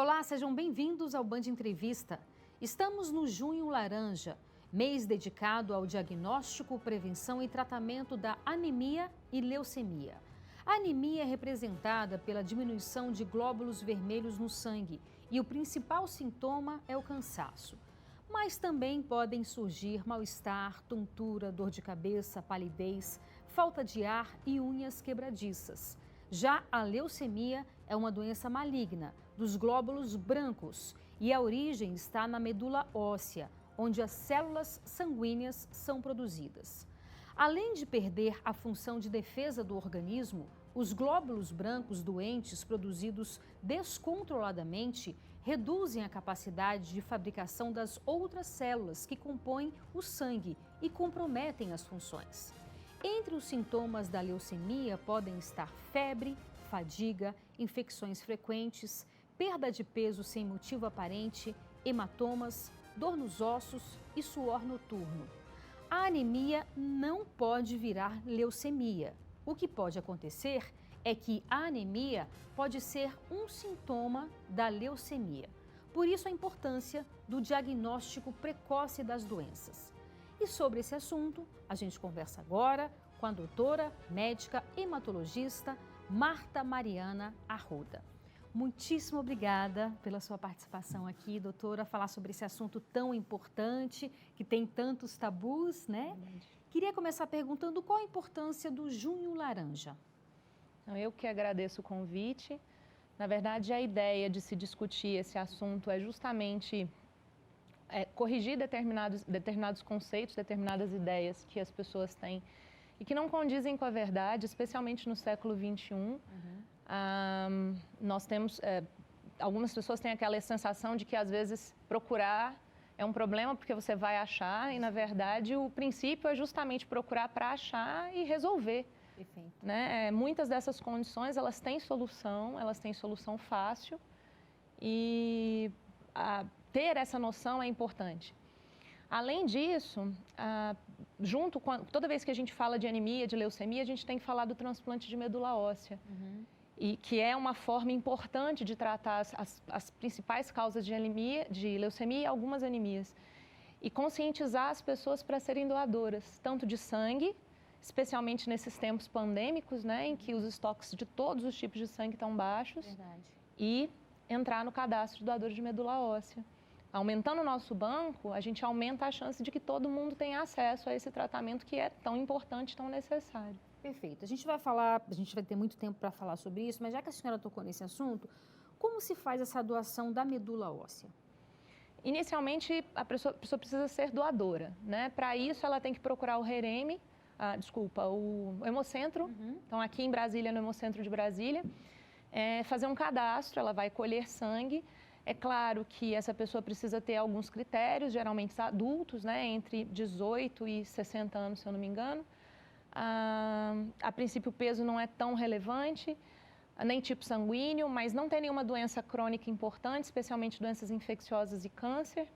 Olá, sejam bem-vindos ao Band Entrevista. Estamos no Junho Laranja, mês dedicado ao diagnóstico, prevenção e tratamento da anemia e leucemia. A anemia é representada pela diminuição de glóbulos vermelhos no sangue e o principal sintoma é o cansaço. Mas também podem surgir mal-estar, tontura, dor de cabeça, palidez, falta de ar e unhas quebradiças. Já a leucemia é uma doença maligna dos glóbulos brancos e a origem está na medula óssea, onde as células sanguíneas são produzidas. Além de perder a função de defesa do organismo, os glóbulos brancos doentes produzidos descontroladamente reduzem a capacidade de fabricação das outras células que compõem o sangue e comprometem as funções. Entre os sintomas da leucemia podem estar febre, fadiga, infecções frequentes, perda de peso sem motivo aparente, hematomas, dor nos ossos e suor noturno. A anemia não pode virar leucemia. O que pode acontecer é que a anemia pode ser um sintoma da leucemia. Por isso a importância do diagnóstico precoce das doenças. E sobre esse assunto, a gente conversa agora com a doutora, médica, hematologista Marta Mariana Arruda. Muitíssimo obrigada pela sua participação aqui, doutora, falar sobre esse assunto tão importante, que tem tantos tabus, né? Queria começar perguntando qual a importância do Junho Laranja. Eu que agradeço o convite. Na verdade, a ideia de se discutir esse assunto é justamente corrigir determinados conceitos, determinadas ideias que as pessoas têm e que não condizem com a verdade, especialmente no século XXI. Nós temos, algumas pessoas têm aquela sensação de que às vezes procurar é um problema porque você vai achar e na verdade o princípio é justamente procurar para achar e resolver. Perfeito. Né? Muitas dessas condições elas têm solução fácil e ter essa noção é importante. Além disso, toda vez que a gente fala de anemia, de leucemia, a gente tem que falar do transplante de medula óssea. E que é uma forma importante de tratar as principais causas de anemia, de leucemia e algumas anemias. E conscientizar as pessoas para serem doadoras, tanto de sangue, especialmente nesses tempos pandêmicos, né, em que os estoques de todos os tipos de sangue estão baixos. Verdade. E entrar no cadastro de doadores de medula óssea. Aumentando o nosso banco, a gente aumenta a chance de que todo mundo tenha acesso a esse tratamento que é tão importante, tão necessário. Perfeito. A gente vai ter muito tempo para falar sobre isso, mas já que a senhora tocou nesse assunto, como se faz essa doação da medula óssea? Inicialmente, a pessoa precisa ser doadora, né? Para isso, ela tem que procurar o HEREME, o Hemocentro, então aqui em Brasília, no Hemocentro de Brasília, fazer um cadastro, ela vai colher sangue. É claro que essa pessoa precisa ter alguns critérios, geralmente adultos, né, entre 18 e 60 anos, se eu não me engano. A princípio, o peso não é tão relevante, nem tipo sanguíneo, mas não tem nenhuma doença crônica importante, especialmente doenças infecciosas e câncer.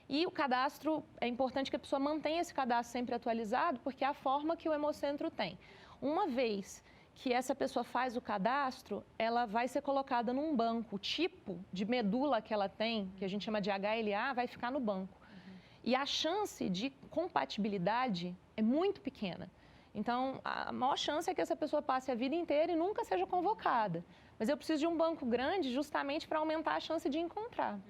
E o cadastro, é importante que a pessoa mantenha esse cadastro sempre atualizado, porque é a forma que o Hemocentro tem. Uma vez que essa pessoa faz o cadastro, ela vai ser colocada num banco. O tipo de medula que ela tem, que a gente chama de HLA, vai ficar no banco. E a chance de compatibilidade é muito pequena. Então, a maior chance é que essa pessoa passe a vida inteira e nunca seja convocada. Mas eu preciso de um banco grande justamente para aumentar a chance de encontrar.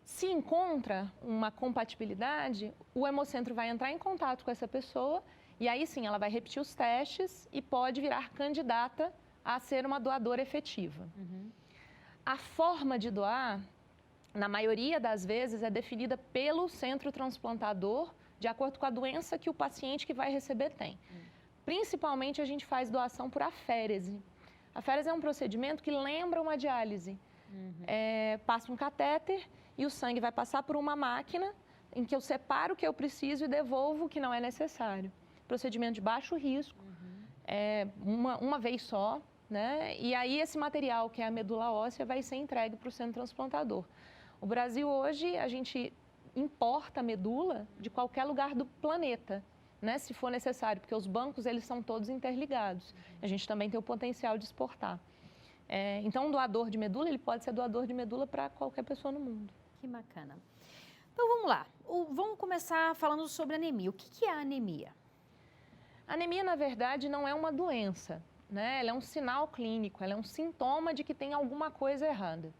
Se encontra uma compatibilidade, o Hemocentro vai entrar em contato com essa pessoa e aí sim ela vai repetir os testes e pode virar candidata a ser uma doadora efetiva. A forma de doar, na maioria das vezes, é definida pelo centro transplantador, de acordo com a doença que o paciente que vai receber tem. Principalmente, a gente faz doação por aférese. A aférese é um procedimento que lembra uma diálise. Passa um catéter e o sangue vai passar por uma máquina em que eu separo o que eu preciso e devolvo o que não é necessário. Procedimento de baixo risco, uma vez só, né? E aí esse material, que é a medula óssea, vai ser entregue para o centro transplantador. O Brasil hoje, a gente importa medula de qualquer lugar do planeta, né? Se for necessário, porque os bancos eles são todos interligados. A gente também tem o potencial de exportar. Então, um doador de medula, ele pode ser doador de medula para qualquer pessoa no mundo. Que bacana. Então, vamos lá. Vamos começar falando sobre anemia. O que é a anemia? A anemia, na verdade, não é uma doença, né? Ela é um sinal clínico, ela é um sintoma de que tem alguma coisa errada.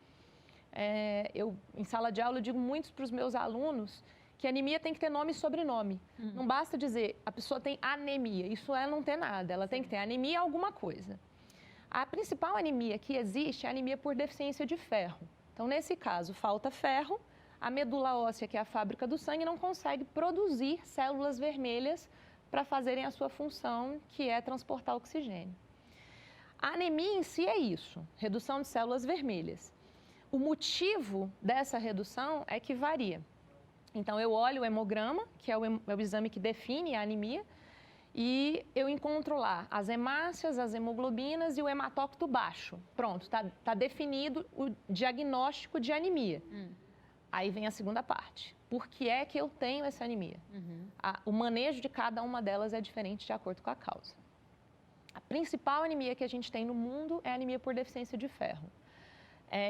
Em sala de aula, eu digo muito para os meus alunos que anemia tem que ter nome e sobrenome. Não basta dizer a pessoa tem anemia, isso é não ter nada, ela tem que ter anemia alguma coisa. A principal anemia que existe é a anemia por deficiência de ferro. Então, nesse caso, falta ferro, a medula óssea, que é a fábrica do sangue, não consegue produzir células vermelhas para fazerem a sua função, que é transportar oxigênio. A anemia em si é isso, redução de células vermelhas. O motivo dessa redução é que varia. Então, eu olho o hemograma, que é o exame que define a anemia, e eu encontro lá as hemácias, as hemoglobinas e o hematócrito baixo. Pronto, tá definido o diagnóstico de anemia. Aí vem a segunda parte. Por que é que eu tenho essa anemia? O manejo de cada uma delas é diferente de acordo com a causa. A principal anemia que a gente tem no mundo é a anemia por deficiência de ferro.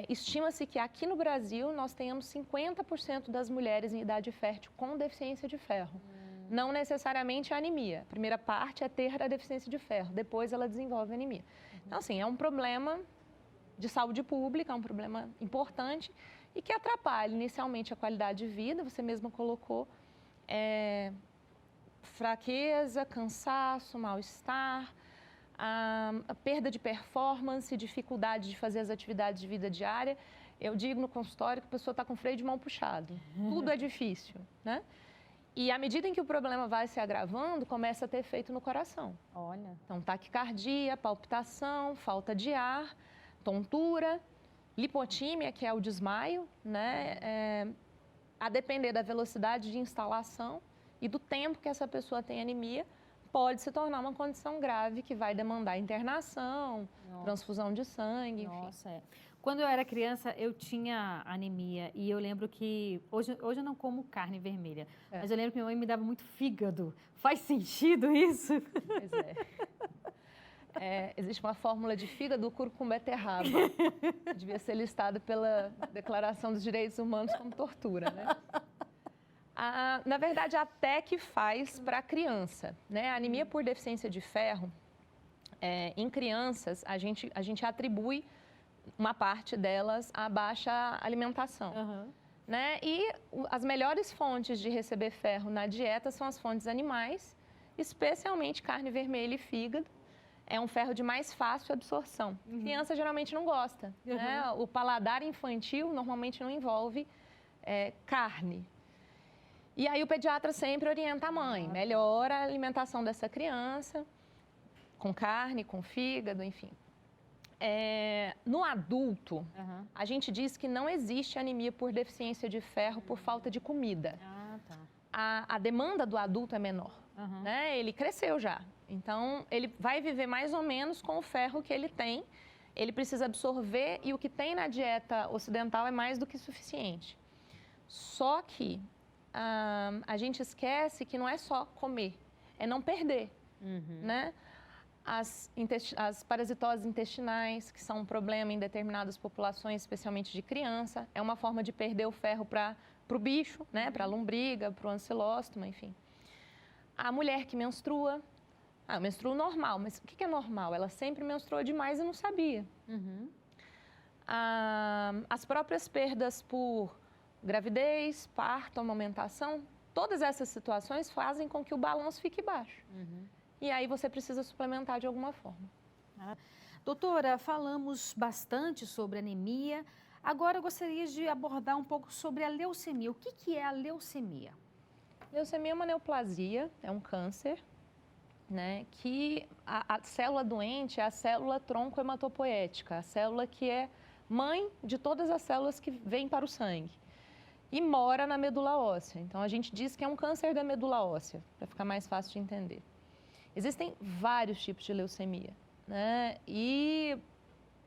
Estima-se que aqui no Brasil nós tenhamos 50% das mulheres em idade fértil com deficiência de ferro. Não necessariamente a anemia. A primeira parte é ter a deficiência de ferro, depois ela desenvolve a anemia. Então, assim, é um problema de saúde pública, é um problema importante e que atrapalha inicialmente a qualidade de vida, você mesma colocou, fraqueza, cansaço, mal-estar, a perda de performance, dificuldade de fazer as atividades de vida diária. Eu digo no consultório que a pessoa está com freio de mão puxado, tudo é difícil, né? E à medida em que o problema vai se agravando, começa a ter efeito no coração. Olha. Então, taquicardia, palpitação, falta de ar, tontura, lipotímia, que é o desmaio, né? A depender da velocidade de instalação e do tempo que essa pessoa tem anemia, pode se tornar uma condição grave que vai demandar internação, transfusão de sangue, enfim. Nossa, Quando eu era criança, eu tinha anemia e eu lembro que... Hoje eu não como carne vermelha, mas eu lembro que minha mãe me dava muito fígado. Faz sentido isso? Pois existe uma fórmula de fígado, curcuma beterraba. Devia ser listada pela Declaração dos Direitos Humanos como tortura, né? Na verdade, até que faz para a criança, né? A anemia por deficiência de ferro, em crianças, a gente atribui uma parte delas à baixa alimentação, né? E as melhores fontes de receber ferro na dieta são as fontes animais, especialmente carne vermelha e fígado. É um ferro de mais fácil absorção. Criança geralmente não gosta, né? O paladar infantil normalmente não envolve carne. E aí o pediatra sempre orienta a mãe, melhora a alimentação dessa criança, com carne, com fígado, enfim. No adulto, a gente diz que não existe anemia por deficiência de ferro por falta de comida. A demanda do adulto é menor, né? Ele cresceu já, então ele vai viver mais ou menos com o ferro que ele tem. Ele precisa absorver e o que tem na dieta ocidental é mais do que suficiente. Só que a gente esquece que não é só comer, é não perder, né? As parasitoses intestinais, que são um problema em determinadas populações, especialmente de criança, é uma forma de perder o ferro para o bicho, né? Para a lombriga, para o ancilóstoma, enfim. A mulher que menstrua, menstrua normal, mas o que é normal? Ela sempre menstruou demais e não sabia. As próprias perdas por gravidez, parto, amamentação, todas essas situações fazem com que o balanço fique baixo. E aí você precisa suplementar de alguma forma. Doutora, falamos bastante sobre anemia. Agora eu gostaria de abordar um pouco sobre a leucemia. O que é a leucemia? Leucemia é uma neoplasia, é um câncer, né? Que a célula doente é a célula tronco hematopoética, a célula que é mãe de todas as células que vêm para o sangue. E mora na medula óssea. Então, a gente diz que é um câncer da medula óssea, para ficar mais fácil de entender. Existem vários tipos de leucemia, né? E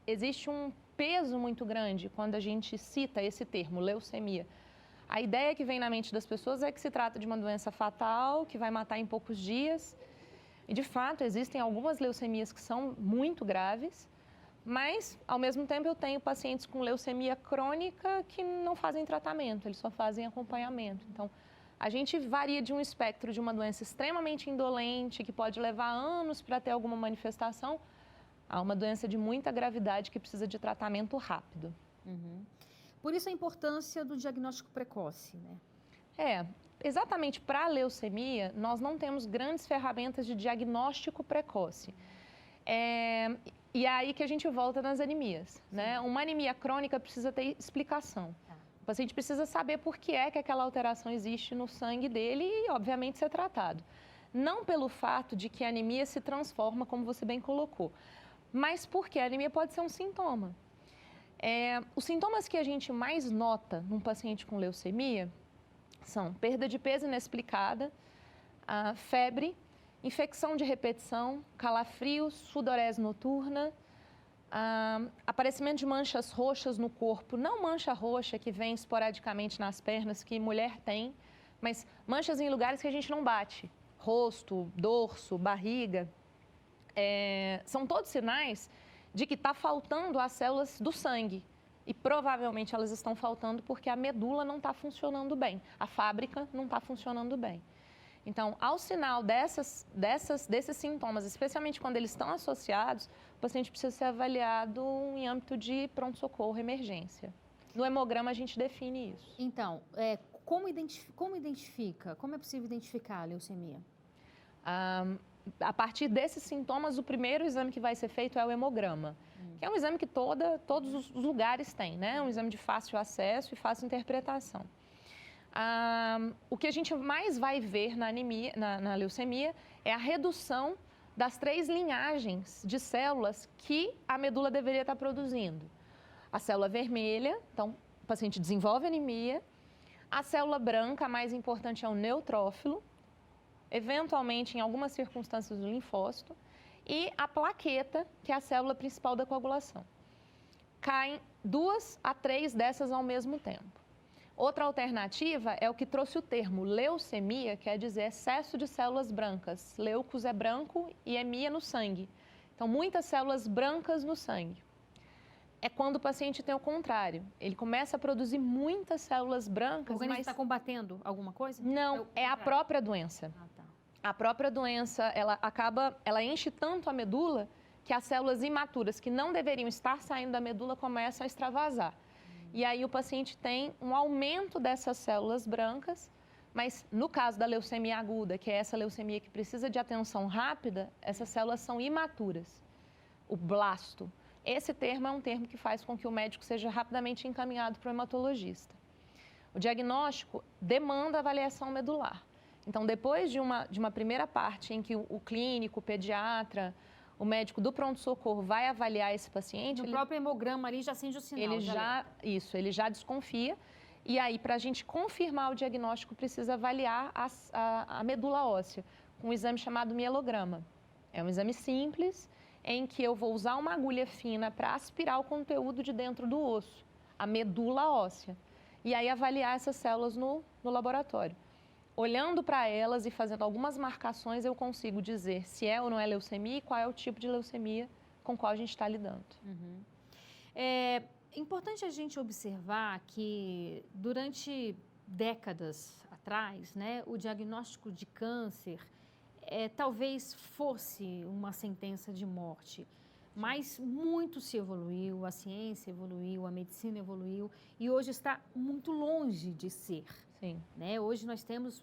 existe um peso muito grande quando a gente cita esse termo, leucemia. A ideia que vem na mente das pessoas é que se trata de uma doença fatal, que vai matar em poucos dias. E, de fato, existem algumas leucemias que são muito graves, Mas, ao mesmo tempo, eu tenho pacientes com leucemia crônica que não fazem tratamento, eles só fazem acompanhamento. Então, a gente varia de um espectro de uma doença extremamente indolente, que pode levar anos para ter alguma manifestação, a uma doença de muita gravidade que precisa de tratamento rápido. Uhum. Por isso a importância do diagnóstico precoce, né? Exatamente para a leucemia, nós não temos grandes ferramentas de diagnóstico precoce. E é aí que a gente volta nas anemias, né? Uma anemia crônica precisa ter explicação. O paciente precisa saber por que é que aquela alteração existe no sangue dele e, obviamente, ser tratado. Não pelo fato de que a anemia se transforma, como você bem colocou, mas porque a anemia pode ser um sintoma. Os sintomas que a gente mais nota num paciente com leucemia são perda de peso inexplicada, febre, infecção de repetição, calafrios, sudorese noturna, aparecimento de manchas roxas no corpo, não mancha roxa que vem esporadicamente nas pernas, que mulher tem, mas manchas em lugares que a gente não bate, rosto, dorso, barriga. São todos sinais de que está faltando as células do sangue. E provavelmente elas estão faltando porque a medula não está funcionando bem, a fábrica não está funcionando bem. Então, ao sinal desses sintomas, especialmente quando eles estão associados, o paciente precisa ser avaliado em âmbito de pronto-socorro, emergência. No hemograma a gente define isso. Então, como identifica, como é possível identificar a leucemia? A partir desses sintomas, o primeiro exame que vai ser feito é o hemograma, que é um exame que todos os lugares têm, né? Um exame de fácil acesso e fácil interpretação. O que a gente mais vai ver na leucemia é a redução das 3 linhagens de células que a medula deveria estar produzindo. A célula vermelha, então o paciente desenvolve anemia, a célula branca, a mais importante é o neutrófilo, eventualmente, em algumas circunstâncias, o linfócito, e a plaqueta, que é a célula principal da coagulação. Caem 2 a 3 dessas ao mesmo tempo. Outra alternativa é o que trouxe o termo leucemia, quer dizer excesso de células brancas. Leucos é branco e hemia no sangue. Então, muitas células brancas no sangue. É quando o paciente tem o contrário. Ele começa a produzir muitas células brancas, O organismo está combatendo alguma coisa? Não, é a própria doença. Tá. A própria doença, ela enche tanto a medula que as células imaturas que não deveriam estar saindo da medula começam a extravasar. E aí o paciente tem um aumento dessas células brancas, mas no caso da leucemia aguda, que é essa leucemia que precisa de atenção rápida, essas células são imaturas. O blasto. Esse termo é um termo que faz com que o médico seja rapidamente encaminhado para o hematologista. O diagnóstico demanda avaliação medular. Então, depois de uma primeira parte em que o clínico, o pediatra, o médico do pronto-socorro vai avaliar esse paciente... No próprio hemograma ali já acende o sinal. Ele já desconfia. E aí, para a gente confirmar o diagnóstico, precisa avaliar a medula óssea com um exame chamado mielograma. É um exame simples em que eu vou usar uma agulha fina para aspirar o conteúdo de dentro do osso, a medula óssea. E aí avaliar essas células no laboratório. Olhando para elas e fazendo algumas marcações, eu consigo dizer se é ou não é leucemia e qual é o tipo de leucemia com qual a gente está lidando. Uhum. É importante a gente observar que durante décadas atrás, né, o diagnóstico de câncer talvez fosse uma sentença de morte, mas muito se evoluiu, a ciência evoluiu, a medicina evoluiu e hoje está muito longe de ser. Sim. Né? Hoje nós temos,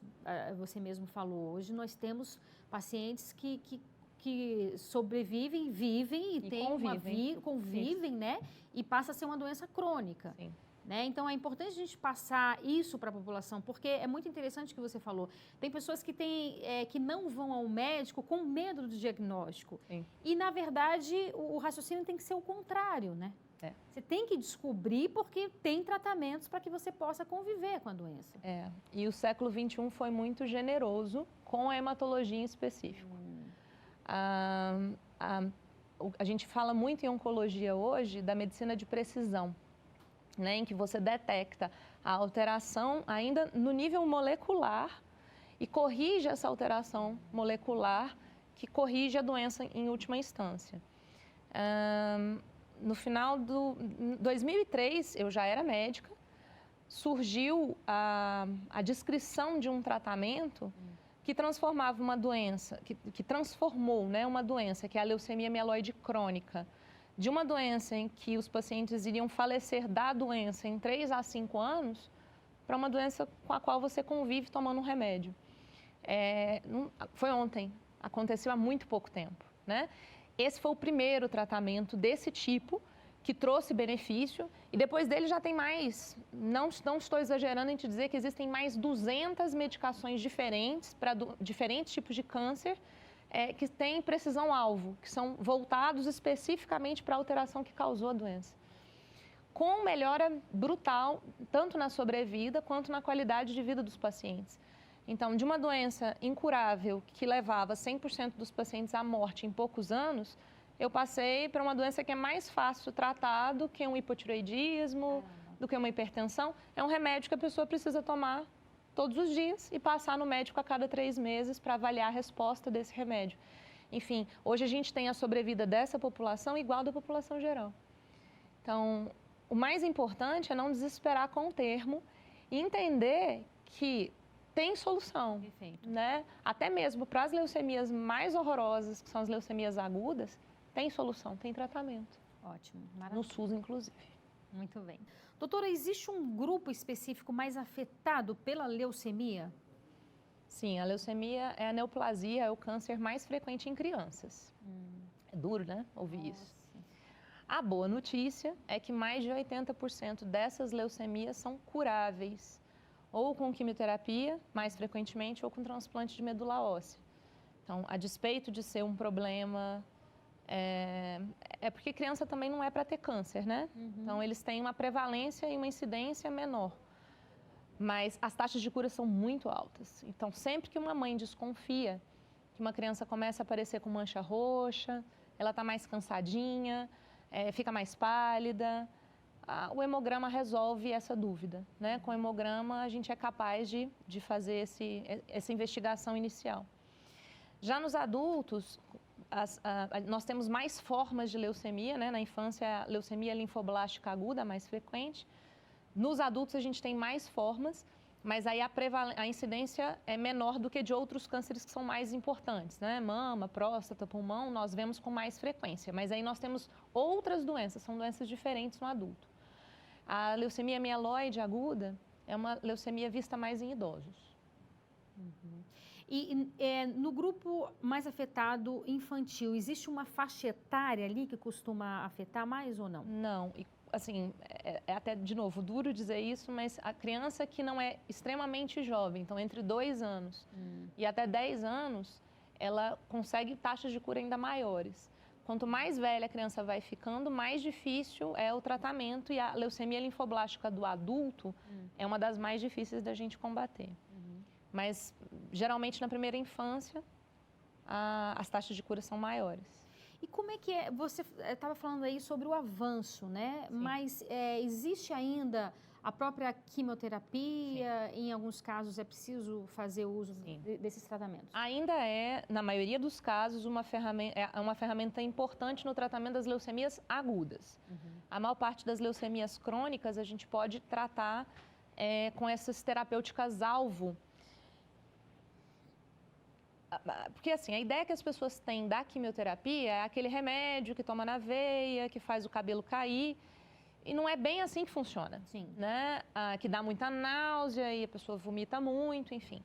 você mesmo falou, hoje nós temos pacientes que sobrevivem, vivem e convivem, né? E passa a ser uma doença crônica. Sim. Né? Então, é importante a gente passar isso para a população, porque é muito interessante o que você falou. Tem pessoas que não vão ao médico com medo do diagnóstico. Sim. E, na verdade, o raciocínio tem que ser o contrário, né? Você tem que descobrir porque tem tratamentos para que você possa conviver com a doença. E o século XXI foi muito generoso com a hematologia em específico. A gente fala muito em oncologia hoje da medicina de precisão, né, em que você detecta a alteração ainda no nível molecular e corrige essa alteração molecular que corrige a doença em última instância. no final do 2003, eu já era médica, surgiu a descrição de um tratamento que transformava uma doença, que transformou, né, uma doença, que é a leucemia mieloide crônica, de uma doença em que os pacientes iriam falecer da doença em 3 a 5 anos, para uma doença com a qual você convive tomando um remédio. Foi ontem, aconteceu há muito pouco tempo, né? Esse foi o primeiro tratamento desse tipo que trouxe benefício e depois dele já tem mais, não estou exagerando em te dizer que existem mais 200 medicações diferentes para diferentes tipos de câncer que têm precisão-alvo, que são voltados especificamente para a alteração que causou a doença. Com melhora brutal, tanto na sobrevida quanto na qualidade de vida dos pacientes. Então, de uma doença incurável que levava 100% dos pacientes à morte em poucos anos, eu passei para uma doença que é mais fácil tratar do que um hipotireoidismo, do que uma hipertensão. É um remédio que a pessoa precisa tomar todos os dias e passar no médico a cada 3 meses para avaliar a resposta desse remédio. Enfim, hoje a gente tem a sobrevida dessa população igual da população geral. Então, o mais importante é não desesperar com o termo e entender que tem solução, né? Até mesmo para as leucemias mais horrorosas, que são as leucemias agudas, tem solução, tem tratamento. Ótimo, maravilha. No SUS, inclusive. Muito bem. Doutora, existe um grupo específico mais afetado pela leucemia? Sim, a leucemia é a neoplasia, é o câncer mais frequente em crianças. É duro, né, ouvir isso. A boa notícia é que mais de 80% dessas leucemias são curáveis, ou com quimioterapia, mais frequentemente, ou com transplante de medula óssea. Então, a despeito de ser um problema, é porque criança também não é para ter câncer, né? Então, eles têm uma prevalência e uma incidência menor. Mas as taxas de cura são muito altas. Então, sempre que uma mãe desconfia que uma criança começa a aparecer com mancha roxa, ela está mais cansadinha, fica mais pálida, o hemograma resolve essa dúvida, né? Com o hemograma, a gente é capaz de fazer essa investigação inicial. Já nos adultos, nós temos mais formas de leucemia, né? Na infância, a leucemia linfoblástica aguda, mais frequente. Nos adultos, a gente tem mais formas, mas aí a incidência é menor do que de outros cânceres que são mais importantes, né? Mama, próstata, pulmão, nós vemos com mais frequência. Mas aí nós temos outras doenças, são doenças diferentes no adulto. A leucemia mieloide aguda é uma leucemia vista mais em idosos. E no grupo mais afetado infantil, existe uma faixa etária ali que costuma afetar mais ou não? Não, e, assim, é até, de novo, duro dizer isso, mas a criança que não é extremamente jovem, então entre 2 anos e até 10 anos, ela consegue taxas de cura ainda maiores. Quanto mais velha a criança vai ficando, mais difícil é o tratamento e a leucemia linfoblástica do adulto é uma das mais difíceis da gente combater. Mas, geralmente, na primeira infância, as taxas de cura são maiores. E como é que é? Você estava falando aí sobre o avanço, né? Sim. Mas existe ainda a própria quimioterapia? Sim. Em alguns casos é preciso fazer uso desses tratamentos? Ainda na maioria dos casos, uma ferramenta importante no tratamento das leucemias agudas. A maior parte das leucemias crônicas a gente pode tratar com essas terapêuticas-alvo. Porque, assim, a ideia que as pessoas têm da quimioterapia é aquele remédio que toma na veia, que faz o cabelo cair. E não é bem assim que funciona, né? Que dá muita náusea e a pessoa vomita muito, enfim.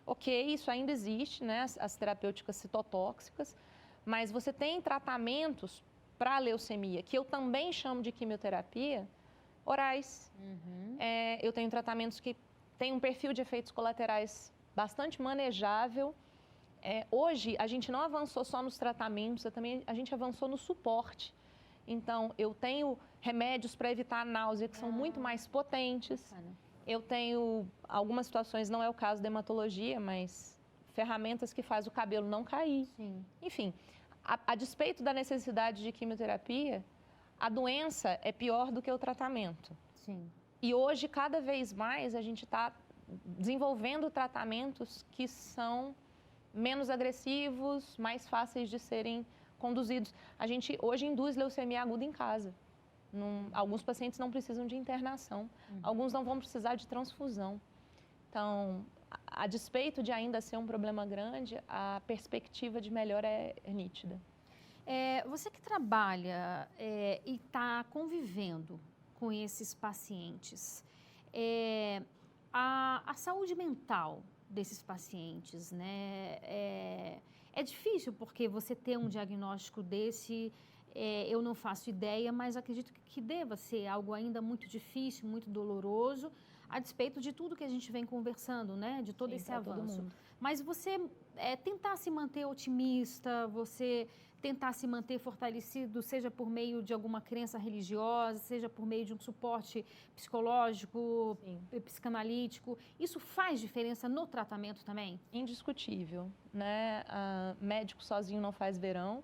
Ok, isso ainda existe, né? As terapêuticas citotóxicas, mas você tem tratamentos para a leucemia, que eu também chamo de quimioterapia, orais. Eu tenho tratamentos que têm um perfil de efeitos colaterais bastante manejável. Hoje, a gente não avançou só nos tratamentos, a gente avançou no suporte. Então, eu tenho remédios para evitar a náusea que são muito mais potentes. Eu tenho, algumas situações, não é o caso da hematologia, mas ferramentas que fazem o cabelo não cair. Enfim, a despeito da necessidade de quimioterapia, a doença é pior do que o tratamento. E hoje, cada vez mais, a gente está desenvolvendo tratamentos que são menos agressivos, mais fáceis de serem conduzidos. A gente hoje induz leucemia aguda em casa. Alguns pacientes não precisam de internação, alguns não vão precisar de transfusão. Então, a despeito de ainda ser um problema grande, a perspectiva de melhora é nítida. Você que trabalha e está convivendo com esses pacientes, a saúde mental desses pacientes, né? É difícil porque você ter um diagnóstico desse, eu não faço ideia, mas acredito que deva ser algo ainda muito difícil, muito doloroso, a despeito de tudo que a gente vem conversando, né? De todo esse avanço. Mas você tentar se manter otimista, você tentar se manter fortalecido, seja por meio de alguma crença religiosa, seja por meio de um suporte psicológico, psicanalítico, isso faz diferença no tratamento também? Indiscutível, né? Médico sozinho não faz verão.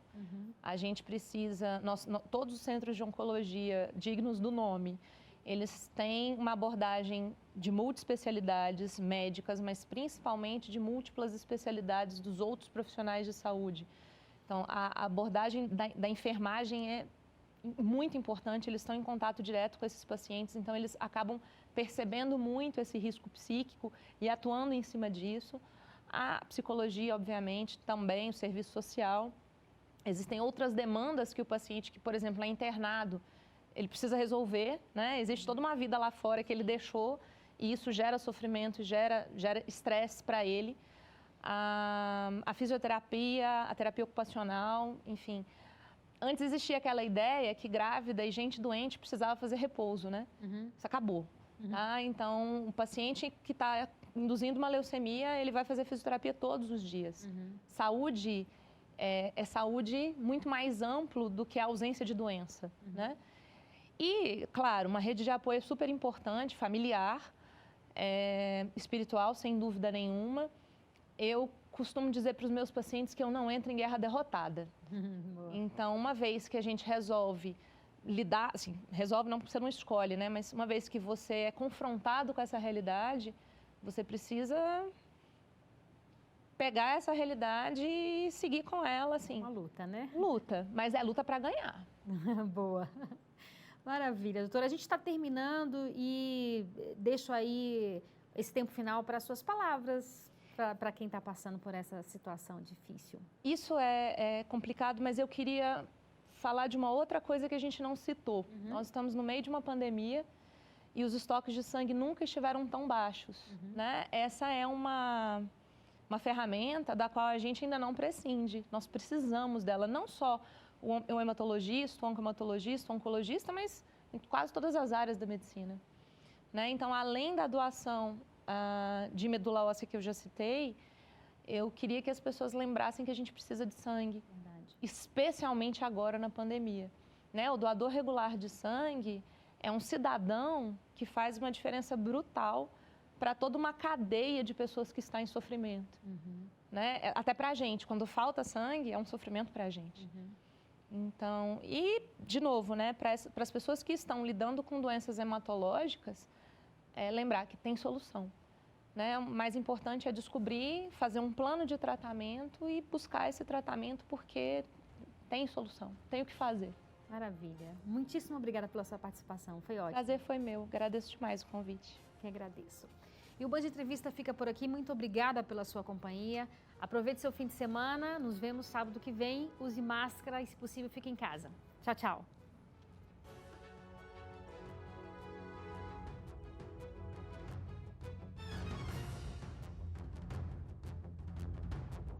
A gente precisa, todos os centros de oncologia dignos do nome, eles têm uma abordagem de multiespecialidades médicas, mas principalmente de múltiplas especialidades dos outros profissionais de saúde. Então, a abordagem da enfermagem é muito importante, eles estão em contato direto com esses pacientes, então eles acabam percebendo muito esse risco psíquico e atuando em cima disso. A psicologia, obviamente, também, o serviço social. Existem outras demandas que o paciente, que, por exemplo, é internado, ele precisa resolver, né? Existe toda uma vida lá fora que ele deixou e isso gera sofrimento, gera estresse para ele. A fisioterapia, a terapia ocupacional, enfim. Antes existia aquela ideia que grávida e gente doente precisava fazer repouso, né? Isso acabou. Tá? Então, o paciente que está induzindo uma leucemia, ele vai fazer fisioterapia todos os dias. Saúde é saúde muito mais amplo do que a ausência de doença, né? E, claro, uma rede de apoio super importante, familiar, espiritual, sem dúvida nenhuma. Eu costumo dizer para os meus pacientes que eu não entro em guerra derrotada. Então, uma vez que a gente resolve lidar, assim, resolve não porque você não escolhe, né? Mas uma vez que você é confrontado com essa realidade, você precisa pegar essa realidade e seguir com ela, assim. Uma luta, né? Luta, mas é luta para ganhar. Boa. Maravilha, doutora. A gente está terminando e deixo aí esse tempo final para as suas palavras, para quem está passando por essa situação difícil. Isso é complicado, mas eu queria falar de uma outra coisa que a gente não citou. Nós estamos no meio de uma pandemia e os estoques de sangue nunca estiveram tão baixos, né? Essa é uma ferramenta da qual a gente ainda não prescinde. Nós precisamos dela, não só o hematologista, o oncohematologista, o oncologista, mas em quase todas as áreas da medicina, né? Então, além da doação de medula óssea que eu já citei, eu queria que as pessoas lembrassem que a gente precisa de sangue, especialmente agora na pandemia, né? O doador regular de sangue é um cidadão que faz uma diferença brutal para toda uma cadeia de pessoas que está em sofrimento, né? Até para a gente, quando falta sangue, é um sofrimento para a gente. Então, e, de novo, né, para as pessoas que estão lidando com doenças hematológicas, lembrar que tem solução, né? O mais importante é descobrir, fazer um plano de tratamento e buscar esse tratamento porque tem solução, tem o que fazer. Maravilha. Muitíssimo obrigada pela sua participação, foi ótimo. O prazer foi meu, agradeço demais o convite. Que agradeço. E o Band Entrevista fica por aqui, muito obrigada pela sua companhia. Aproveite seu fim de semana, nos vemos sábado que vem, use máscara e, se possível, fique em casa. Tchau, tchau.